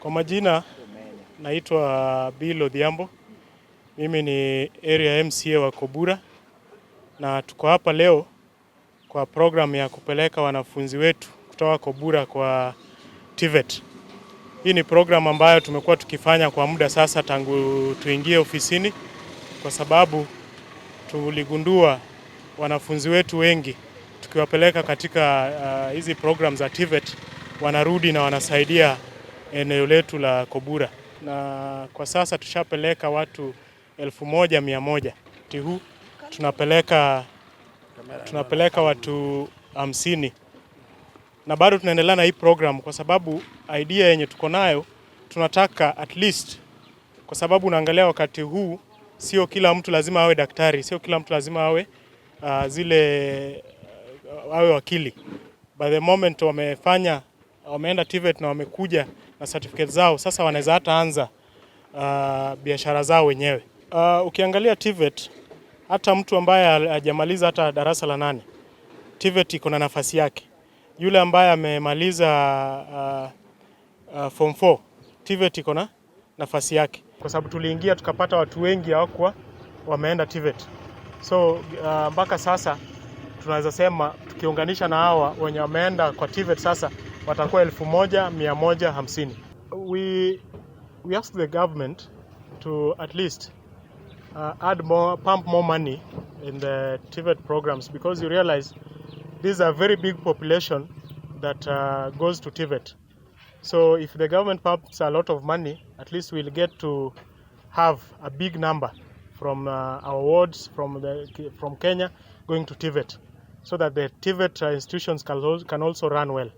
Kwa majina naitwa Bill Odhiambo. Mimi ni area MCA wa Kobura na tuko hapa leo kwa program ya kupeleka wanafunzi wetu kutoka Kobura kwa TVET. Hii ni program ambayo tumekuwa tukifanya kwa muda sasa tangu tuingie ofisini, kwa sababu tuligundua wanafunzi wetu wengi tukiwapeleka katika hizi program za TVET wanarudi na wanasaidia eneo letu la Kobura, na kwa sasa tushapeleka watu 1100. Huu tunapeleka watu 50 na bado tunaendelea na hii program kwa sababu idea yenye tuko nayo tunataka at least, kwa sababu unaangalia wakati huu sio kila mtu lazima awe daktari, sio kila mtu lazima awe awe wakili. By the moment wameenda TVET na wamekuja na certificate zao, sasa wanaweza hata anza biashara zao wenyewe. Ukiangalia TVET, hata mtu ambaye hajamaliza hata darasa la 8, TVET iko na nafasi yake. Yule ambaye amemaliza form 4, TVET iko na nafasi yake, kwa sababu tuliingia tukapata watu wengi hawakuwa wameenda TVET. So mpaka sasa tunaweza sema tukiunganisha na hawa wenye wameenda kwa TVET sasa watakuwa 1150. We ask the government to at least pump more money in the TVET programs, because you realize this is a very big population that goes to TVET. So if the government pumps a lot of money, at least we'll get to have a big number from our wards from Kenya going to TVET, so that the TVET institutions can also run well.